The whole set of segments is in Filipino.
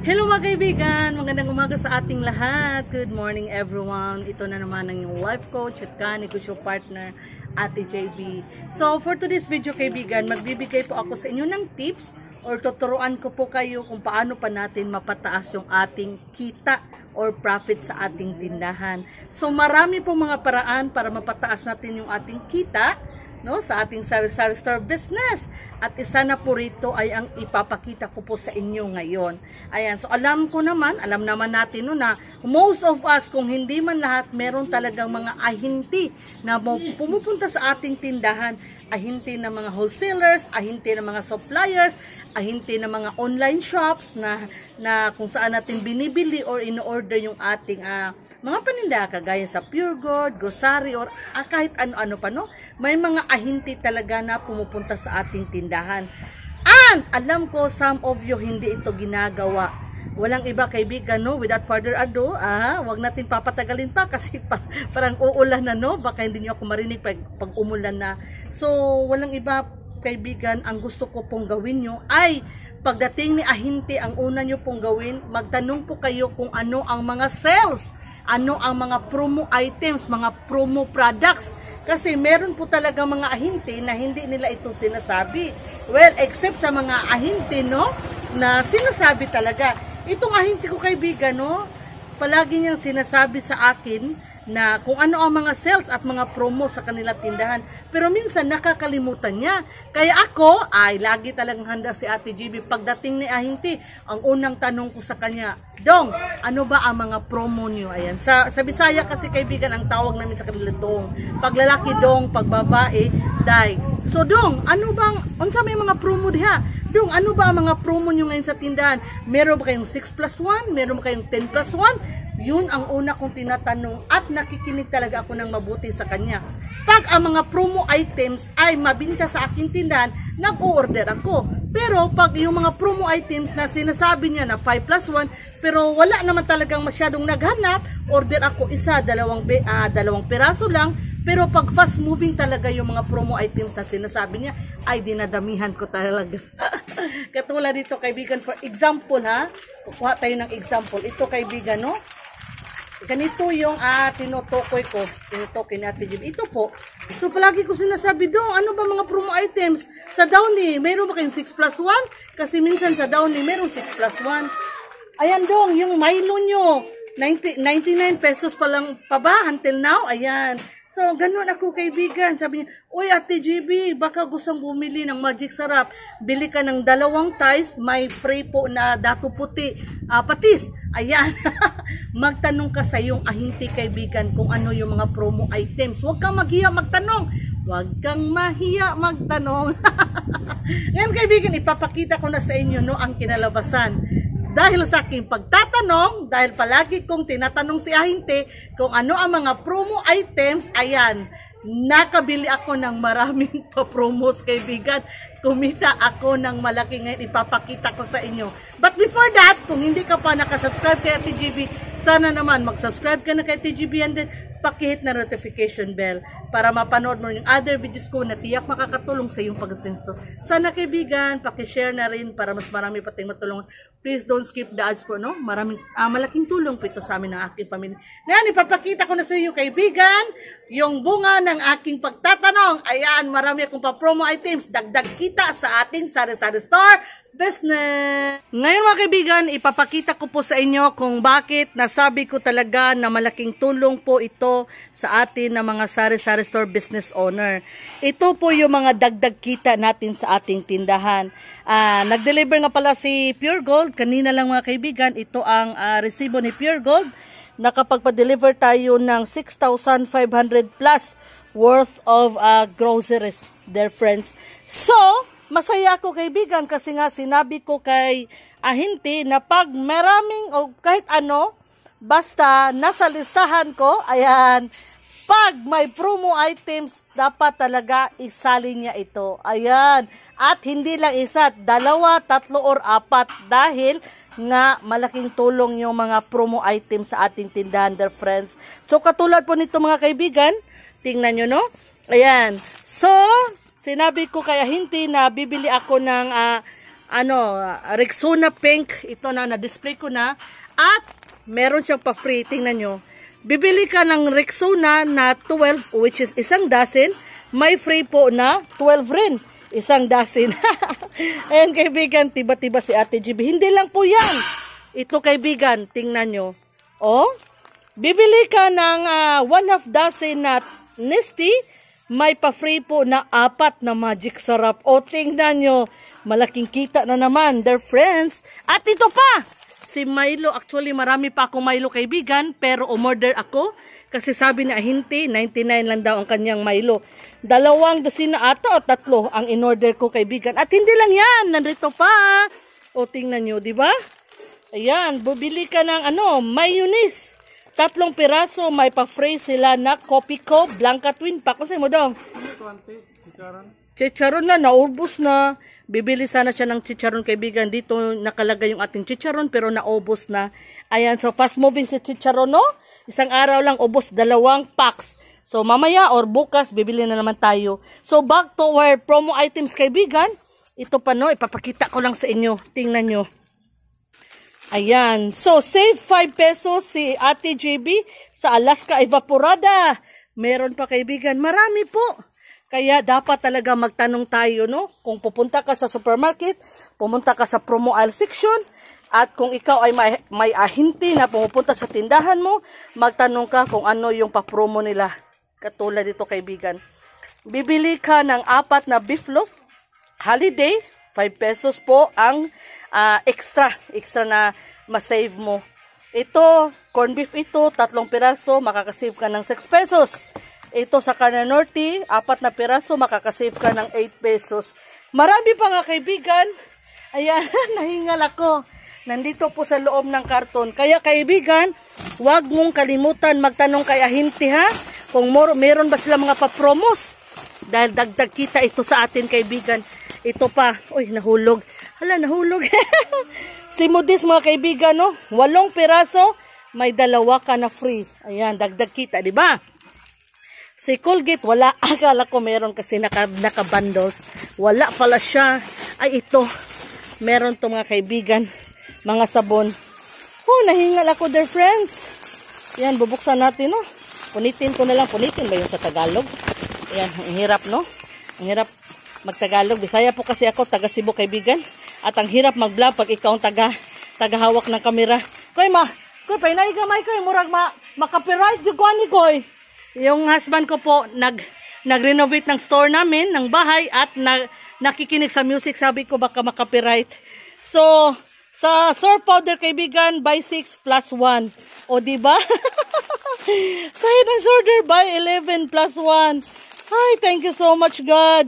Hello mga kaibigan! Magandang umaga sa ating lahat. Good morning everyone. Ito na naman ang yung life coach at kanikusyong partner, Ate JB. So for today's video kaibigan, magbibigay po ako sa inyo ng tips or tuturuan ko po kayo kung paano pa natin mapataas yung ating kita or profit sa ating tindahan. So marami po mga paraan para mapataas natin yung ating kita, no, sa ating sari-sari store business. At isa na po rito ay ang ipapakita ko po sa inyo ngayon. Ayan, so alam naman natin no, na most of us, kung hindi man lahat, meron talagang mga ahinti na pumupunta sa ating tindahan. Ahinti ng mga wholesalers, ahinti ng mga suppliers, ahinti ng mga online shops na kung saan natin binibili or in-order yung ating mga paninda, kagaya sa Pure Gold, grocery, or kahit ano-ano pa, no? May mga ahinti talaga na pumupunta sa ating tindahan. And alam ko, some of you hindi ito ginagawa. Walang iba kaibigan, no? Without further ado, wag natin papatagalin pa kasi parang uulan na, no? Baka hindi niyo ako marinig pag umulan na. So, walang iba kaibigan, ang gusto ko pong gawin nyo ay pagdating ni ahinti, ang una nyo pong gawin, magtanong po kayo kung ano ang mga sales, ano ang mga promo items, mga promo products. Kasi meron po talaga mga ahinti na hindi nila ito sinasabi. Well, except sa mga ahinti, no, na sinasabi talaga. Itong ahinti ko kaibigan, no, palagi niyang sinasabi sa akin na kung ano ang mga sales at mga promo sa kanila tindahan. Pero minsan nakakalimutan niya. Kaya ako ay lagi talagang handa si Ate GB. Pagdating ni ahinti, ang unang tanong ko sa kanya, Dong, ano ba ang mga promo niyo? Ayan. Sa Bisaya kasi kaibigan, ang tawag namin sa kanila Dong. Pag lalaki Dong, pag babae, Day. So Dong, ano bang, unsa may mga promo diha? Dong, ano ba ang mga promo nyo ngayon sa tindahan? Meron ba kayong 6+1? Meron ba kayong 10+1? Yun ang una kong tinatanong at nakikinig talaga ako ng mabuti sa kanya. Pag ang mga promo items ay mabinta sa aking tindahan, nag-o-order ako. Pero pag yung mga promo items na sinasabi niya na 5+1, pero wala naman talagang masyadong naghanap, order ako isa, dalawang piraso lang. Pero pag fast moving talaga yung mga promo items na sinasabi niya, ay dinadamihan ko talaga. Katulad dito kaibigan, for example kukuha tayo ng example. Ito kaibigan, no? Ganito yung tinutukoy ni Ate Jim. Ito po. So palagi ko sinasabi, Dong, ano ba mga promo items? Sa Downy, mayroon ba kayong 6+1? Kasi minsan sa Downy, mayroon 6+1. Ayan Dong, yung Milo nyo, 99 pesos pa lang pa ba until now? Ayan. So, ganun ako kaibigan. Sabi niya, uy Ate GB, baka gustong bumili ng Magic Sarap. Bili ka ng 2 ties, may free po na dato puti, patis. Ayan. Magtanong ka sa iyong ahinti kaibigan kung ano yung mga promo items. Huwag kang maghiya magtanong. Huwag kang mahiya magtanong. Ngayon kaibigan, ipapakita ko na sa inyo ang kinalabasan. Dahil sa aking pagtatanong, dahil palagi kong tinatanong si ahinti kung ano ang mga promo items, ayan, nakabili ako ng maraming pa-promos kaibigan. Kumita ako ng malaki ngayon, ipapakita ko sa inyo. But before that, kung hindi ka pa nakasubscribe kay Ate GB, sana naman mag-subscribe ka na kay Ate GB and then pakihit na notification bell para mapanood mo yung other videos ko na tiyak makakatulong sa iyong pag-asenso. Sana kaibigan, pakishare na rin para mas marami pa tayong matulungan. Please don't skip the ads po, no? Malaking tulong po ito sa amin ng aking pamilya. Ngayon, ipapakita ko na sa iyo kaibigan, yung bunga ng aking pagtatanong. Ayan, marami akong pa-promo items, dagdag kita sa ating sari-sari store business. Ngayon mga kaibigan, ipapakita ko po sa inyo kung bakit nasabi ko talaga na malaking tulong po ito sa atin na mga sari-sari store business owner. Ito po yung mga dagdag kita natin sa ating tindahan. Nag-deliver nga pala si Pure Gold. Kanina lang mga kaibigan, ito ang resibo ni Pure Gold. Nakapagpa-deliver tayo ng 6,500 plus worth of groceries, dear friends. So, masaya ako kaibigan kasi nga sinabi ko kay ahinti na pag maraming o kahit ano, basta nasa listahan ko, ayan, pag may promo items, dapat talaga isali niya ito. Ayan. At hindi lang isa, 2, 3, or 4 dahil nga malaking tulong yung mga promo items sa ating tindahan, dear friends. So katulad po nito mga kaibigan, tingnan nyo, no? Ayan. So, sinabi ko kaya hindi na bibili ako ng Rexona Pink. Ito na-display ko na. At meron siyang pa-free. Tingnan nyo. Bibili ka ng Rexona na 12, which is isang dozen. May free po na 12 rin. Isang dozen. Ayan kaibigan, tiba-tiba si Ate GB. Hindi lang po yan. Ito kaibigan, tingnan nyo. Oh, bibili ka ng 1/2 dozen na Nesty. May pa-free po na 4 na Magic Sarap. O tingnan nyo, malaking kita na naman, dear friends. At ito pa, si Milo. Actually, marami pa akong Milo kaibigan, pero umorder ako. Kasi sabi ni Ahinti, 99 lang daw ang kanyang Milo. 2 dosina ata o 3 ang in-order ko kaibigan. At hindi lang yan, nandito pa. O tingnan nyo, di ba? Ayan, bubili ka ng mayonnaise. 3 piraso, may pa-free sila na Copico Blanca Twin Pack. Kasi mo daw? Chicharon na, naubos na. Bibili sana siya ng chicharon kaibigan. Dito nakalagay yung ating chicharon pero naubos na. Ayan, so fast moving si chicharon, no? Isang araw lang ubos 2 packs. So mamaya or bukas bibili na naman tayo. So back to our promo items kaibigan. Ito pa no, ipapakita ko lang sa inyo. Tingnan nyo. Ayan. So save 5 pesos si Ate JB sa Alaska Evaporada. Meron pa kaibigan. Marami po. Kaya dapat talaga magtanong tayo, no? Kung pupunta ka sa supermarket, pumunta ka sa promo aisle section, at kung ikaw ay may ahinti na pumupunta sa tindahan mo, magtanong ka kung ano yung pa-promo nila. Katulad dito kaibigan. Bibili ka ng 4 na beef loaf, holiday, 5 pesos po ang extra na masave mo. Ito, corn beef ito, 3 piraso, makakasave ka ng 6 pesos. Ito sa Carne Norte, 4 na piraso, makakasave ka ng 8 pesos. Marami pa nga kaibigan. Ayan, nahingal ako. Nandito po sa loob ng karton. Kaya kaibigan, huwag mong kalimutan magtanong kay Ahinti ha. Kung meron ba sila mga pa-promos. Dahil dagdag kita ito sa atin kaibigan. Ito pa. Uy, nahulog. Hala, nahulog. Si Modis mga kaibigan, no? 8 piraso, may 2 ka na free. Ayan, dagdag kita, di ba? Si Colgate, wala. Akala ko meron kasi naka-bundles. Wala pala siya. Ay, ito. Meron to mga kaibigan. Mga sabon. Oh, nahingal ako, dear friends. Yan, bubuksan natin, no? Punitin ko na lang. Punitin ba yung sa Tagalog? Yan, ang hirap, no? Ang hirap magtagalog. Bisaya po kasi ako, taga Cebu, kaibigan. At ang hirap mag-vlog pag ikaw ang tagahawak ng kamera. Koy, koy, painay gamay, koy. Murag makapiright yung kuhan ni koy. Yung husband ko po, nag-renovate ng store namin, ng bahay, at nakikinig sa music. Sabi ko, baka makapiright. So, sa surf powder kaibigan, buy 6 plus 1. O diba? Side and shoulder, buy 11 plus 1. Ay, thank you so much God.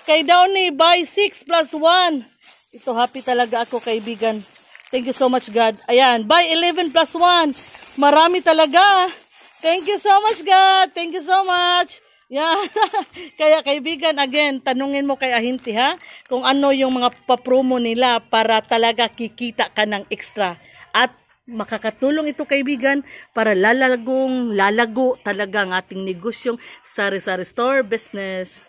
Kay Downey, buy 6 plus 1. Ito, happy talaga ako kaibigan. Thank you so much God. Ayan, buy 11 plus 1. Marami talaga. Thank you so much God. Thank you so much. Yeah. Kaya kaibigan, again, tanungin mo kay Ahinti ha, kung ano yung mga papromo nila para talaga kikita ka ng extra. At makakatulong ito kaibigan para lalago talaga ang ating negosyong sari-sari store business.